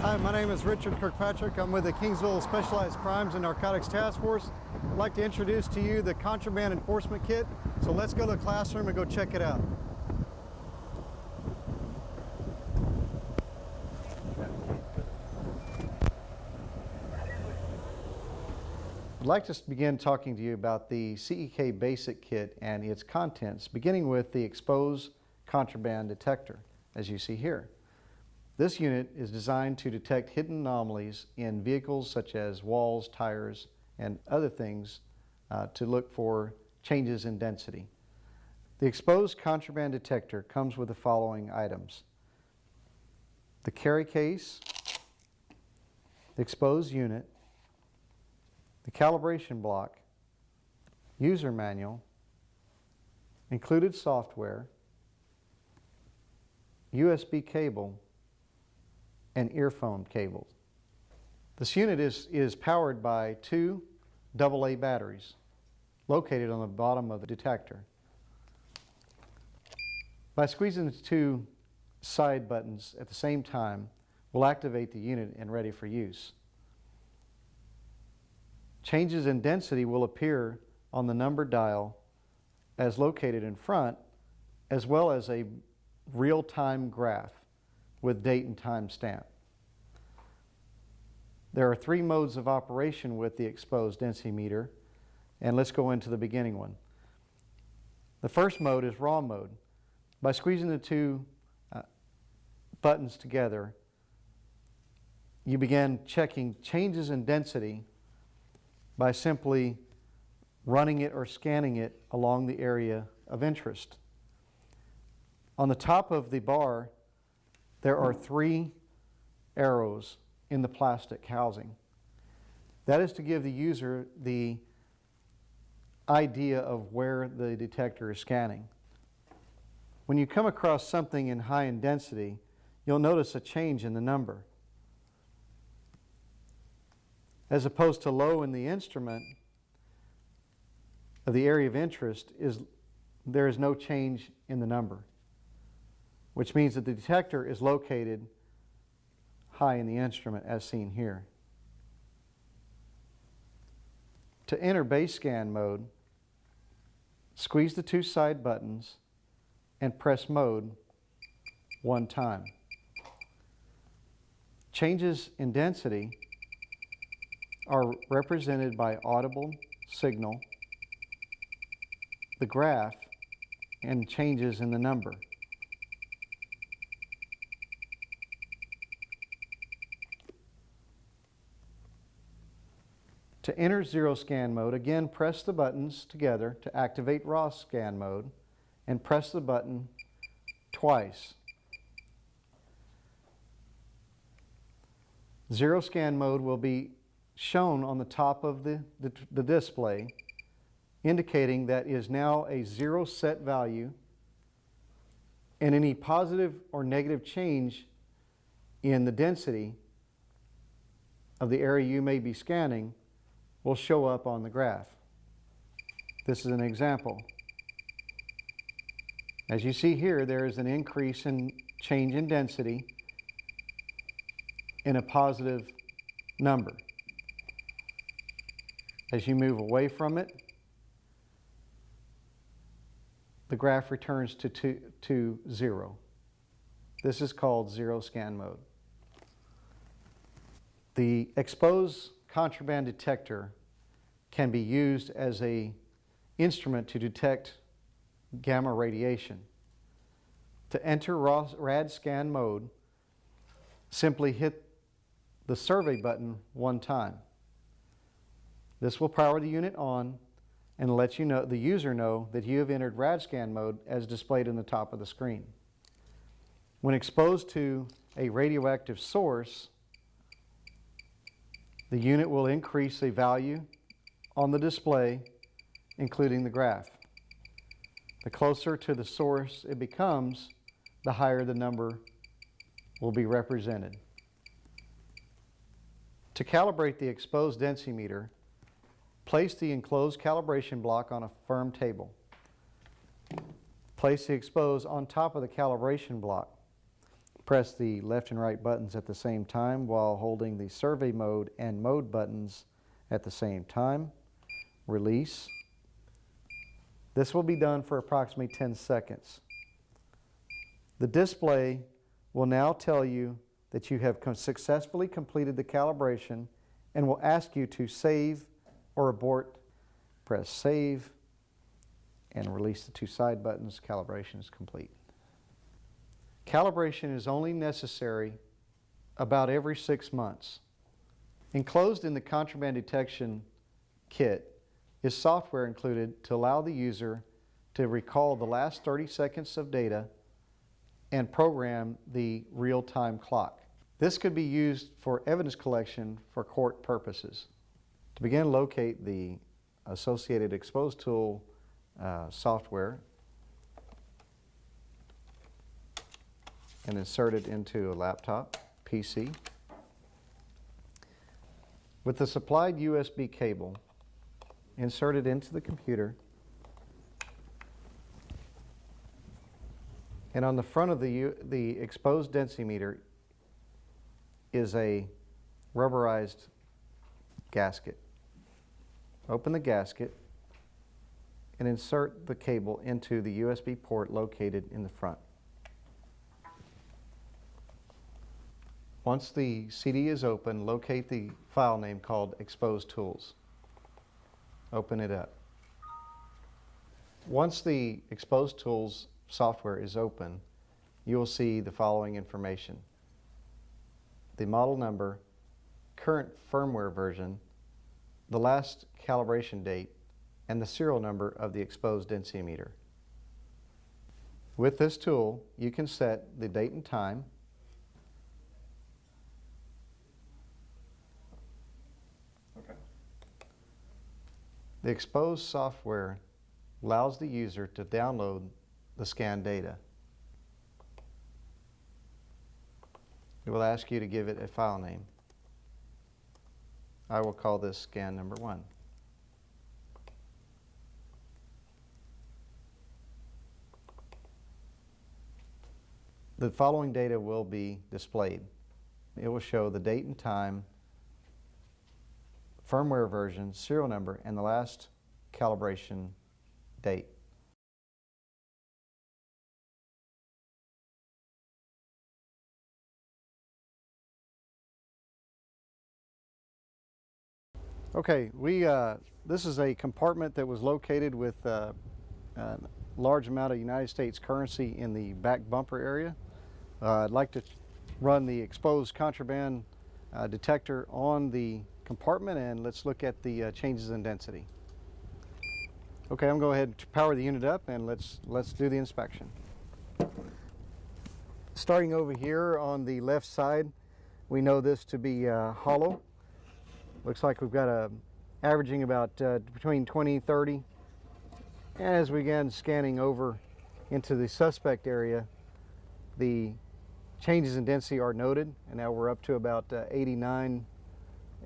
Hi, my name is Richard Kirkpatrick. I'm with the Kingsville Specialized Crimes and Narcotics Task Force. I'd like to introduce to you the Contraband Enforcement Kit. So let's go to the classroom and go check it out. I'd like to begin talking to you about the CEK Basic Kit and its contents, beginning with the Xpose contraband detector, as you see here. This unit is designed to detect hidden anomalies in vehicles such as walls, tires, and other things to look for changes in density. The Xpose contraband detector comes with the following items: the carry case, the Xpose unit, the calibration block, user manual, included software, USB cable, and earphone cables. This unit is powered by two AA batteries located on the bottom of the detector. By squeezing the two side buttons at the same time, we'll activate the unit and ready for use. Changes in density will appear on the number dial as located in front, as well as a real-time graph with date and time stamp. There are three modes of operation with the Xpose density meter, and let's go into the beginning one. The first mode is raw mode. By squeezing the two buttons together, you begin checking changes in density by simply running it or scanning it along the area of interest. On the top of the bar, there are three arrows in the plastic housing. That is to give the user the idea of where the detector is scanning. When you come across something in high in density, you'll notice a change in the number. As opposed to low in the instrument of the area of interest, there is no change in the number, which means that the detector is located high in the instrument as seen here. To enter base scan mode, squeeze the two side buttons and press mode one time. Changes in density are represented by audible signal, the graph, and changes in the number. To enter zero scan mode, again press the buttons together to activate raw scan mode and press the button twice. Zero scan mode will be shown on the top of the display, indicating that is now a zero set value, and any positive or negative change in the density of the area you may be scanning will show up on the graph. This is an example. As you see here, there is an increase in change in density in a positive number. As you move away from it, the graph returns to 0. This is called zero scan mode. The Xpose contraband detector can be used as an instrument to detect gamma radiation. To enter rad scan mode, simply hit the survey button one time. This will power the unit on and let you know, the user know, that you have entered rad scan mode as displayed in the top of the screen. When exposed to a radioactive source, the unit will increase the value on the display, including the graph. The closer to the source it becomes, the higher the number will be represented. To calibrate the Xpose density meter, place the enclosed calibration block on a firm table. Place the Xpose on top of the calibration block. Press the left and right buttons at the same time while holding the survey mode and mode buttons at the same time. Release. This will be done for approximately 10 seconds. The display will now tell you that you have successfully completed the calibration and will ask you to save or abort. Press save and release the two side buttons. Calibration is complete. Calibration is only necessary about every 6 months. Enclosed in the contraband detection kit is software included to allow the user to recall the last 30 seconds of data and program the real-time clock. This could be used for evidence collection for court purposes. To begin, locate the associated Xpose tool software and insert it into a laptop, PC. With the supplied USB cable, insert it into the computer, and on the front of the Xpose densimeter is a rubberized gasket. Open the gasket and insert the cable into the USB port located in the front. Once the CD is open, locate the file name called Xpose Tools. Open it up. Once the Xpose Tools software is open, you will see the following information: the model number, current firmware version, the last calibration date, and the serial number of the Xpose densimeter. With this tool, you can set the date and time, The Xpose software allows the user to download the scanned data. It will ask you to give it a file name. I will call this scan number 1. The following data will be displayed. It will show the date and time, firmware version, serial number, and the last calibration date. Okay, this is a compartment that was located with a large amount of United States currency in the back bumper area. I'd like to run the Xpose contraband detector on the compartment, and let's look at the changes in density. Okay, I'm going to go ahead and power the unit up, and let's do the inspection. Starting over here on the left side, we know this to be hollow. Looks like we've got averaging about between 20 and 30. And as we begin scanning over into the suspect area, the changes in density are noted, and now we're up to about 89,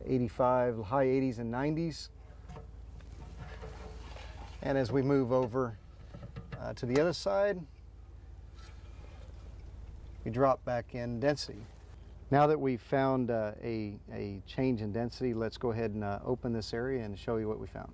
85, high 80s and 90s. And as we move over to the other side, we drop back in density. Now that we've found a change in density, let's go ahead and open this area and show you what we found.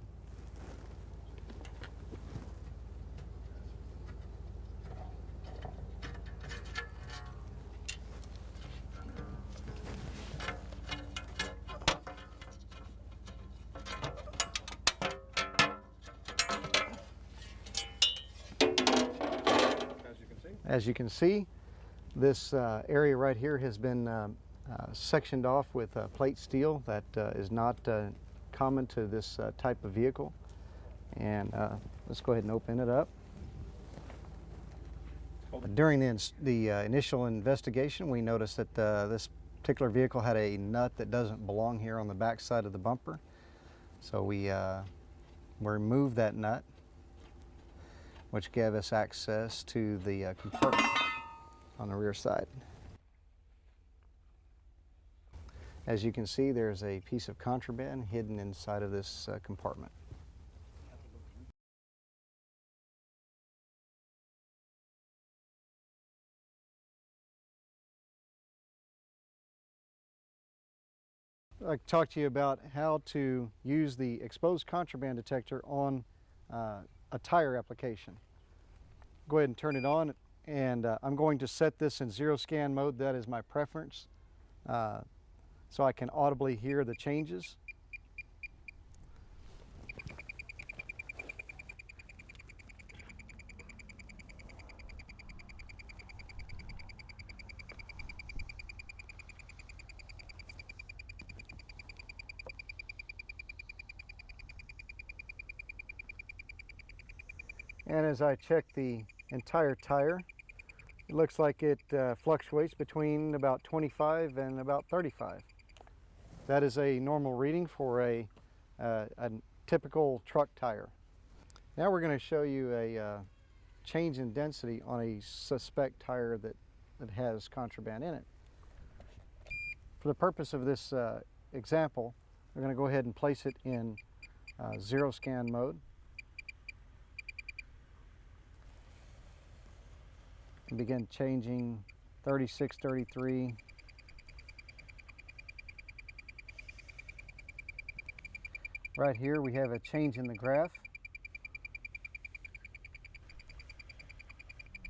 As you can see, this area right here has been sectioned off with plate steel that is not common to this type of vehicle. And let's go ahead and open it up. During the initial investigation, we noticed that this particular vehicle had a nut that doesn't belong here on the back side of the bumper. So we removed that nut, which gave us access to the compartment on the rear side. As you can see, there's a piece of contraband hidden inside of this compartment. I'd like to talk to you about how to use the exposed contraband detector on a tire application. Go ahead and turn it on, and I'm going to set this in zero scan mode. That is my preference, so I can audibly hear the changes. And as I check the entire tire, it looks like it fluctuates between about 25 and about 35. That is a normal reading for a typical truck tire. Now we're going to show you a change in density on a suspect tire that has contraband in it. For the purpose of this example, we're going to go ahead and place it in zero scan mode. And begin changing 36, 33. Right here we have a change in the graph,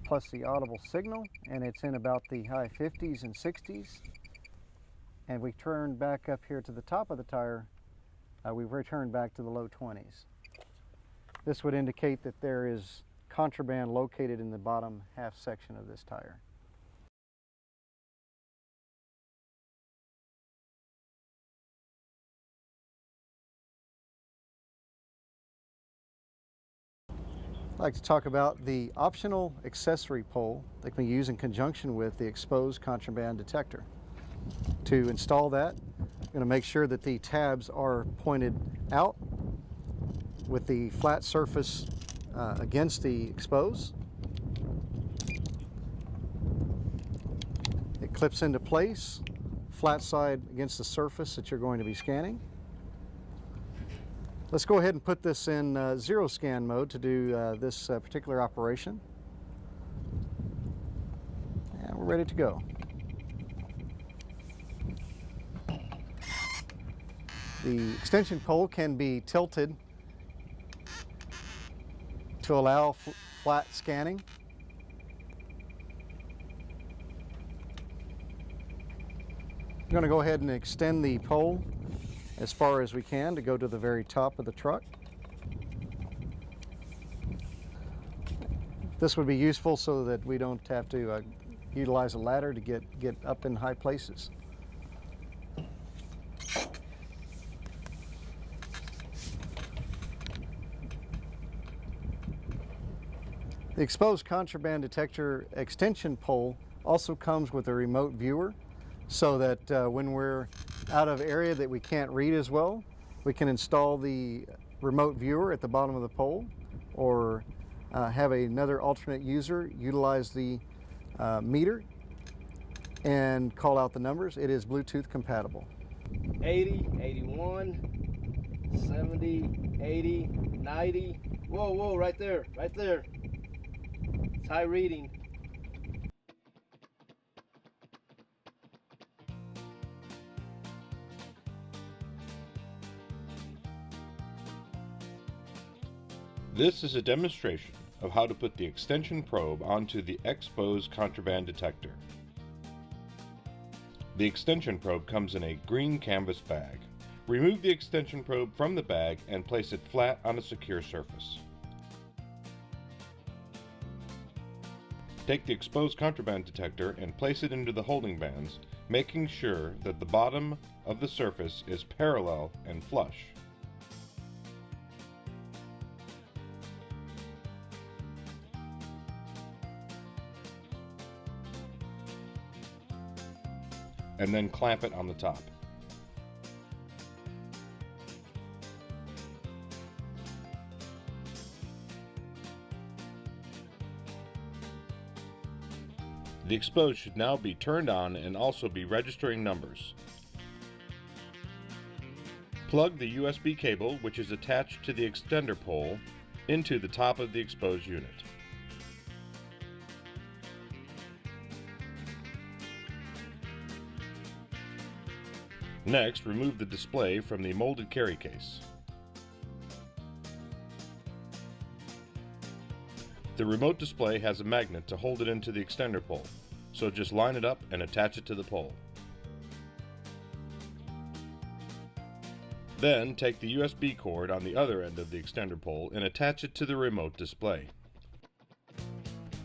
plus the audible signal, and it's in about the high 50s and 60s. And we turn back up here to the top of the tire, we return back to the low 20s. This would indicate that there is contraband located in the bottom half section of this tire. I'd like to talk about the optional accessory pole that can be used in conjunction with the exposed contraband detector. To install that, I'm going to make sure that the tabs are pointed out with the flat surface against the expose. It clips into place, flat side against the surface that you're going to be scanning. Let's go ahead and put this in zero scan mode to do this particular operation. And we're ready to go. The extension pole can be tilted to allow flat scanning. I'm going to go ahead and extend the pole as far as we can to go to the very top of the truck. This would be useful so that we don't have to utilize a ladder to get up in high places. The exposed contraband detector extension pole also comes with a remote viewer, so that when we're out of area that we can't read as well, we can install the remote viewer at the bottom of the pole, or have another alternate user utilize the meter and call out the numbers. It is Bluetooth compatible. 80, 81, 70, 80, 90. Whoa, right there, right there. It's high reading. This is a demonstration of how to put the extension probe onto the Xpose contraband detector. The extension probe comes in a green canvas bag. Remove the extension probe from the bag and place it flat on a secure surface. Take the exposed contraband detector and place it into the holding bands, making sure that the bottom of the surface is parallel and flush. And then clamp it on the top. The Xpose should now be turned on and also be registering numbers. Plug the USB cable, which is attached to the extender pole, into the top of the Xpose unit. Next, remove the display from the molded carry case. The remote display has a magnet to hold it into the extender pole, so just line it up and attach it to the pole. Then take the USB cord on the other end of the extender pole and attach it to the remote display.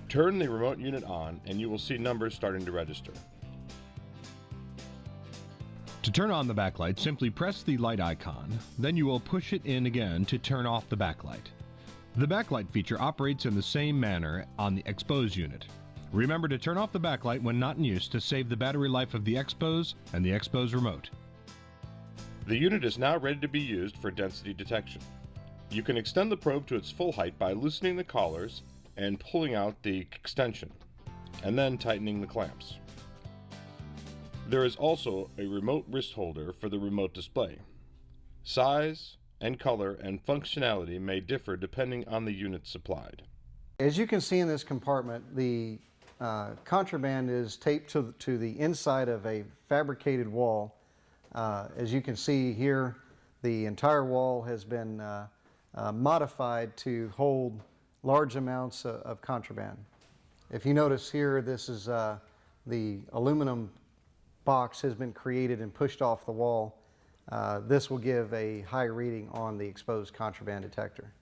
Turn the remote unit on and you will see numbers starting to register. To turn on the backlight, simply press the light icon, then you will push it in again to turn off the backlight. The backlight feature operates in the same manner on the Xpose unit. Remember to turn off the backlight when not in use to save the battery life of the Xpose and the Xpose remote. The unit is now ready to be used for density detection. You can extend the probe to its full height by loosening the collars and pulling out the extension, and then tightening the clamps. There is also a remote wrist holder for the remote display. Size and color and functionality may differ depending on the unit supplied. As you can see in this compartment, the contraband is taped to the inside of a fabricated wall. As you can see here, the entire wall has been modified to hold large amounts of contraband. If you notice here, this is the aluminum box has been created and pushed off the wall. This will give a high reading on the exposed contraband detector.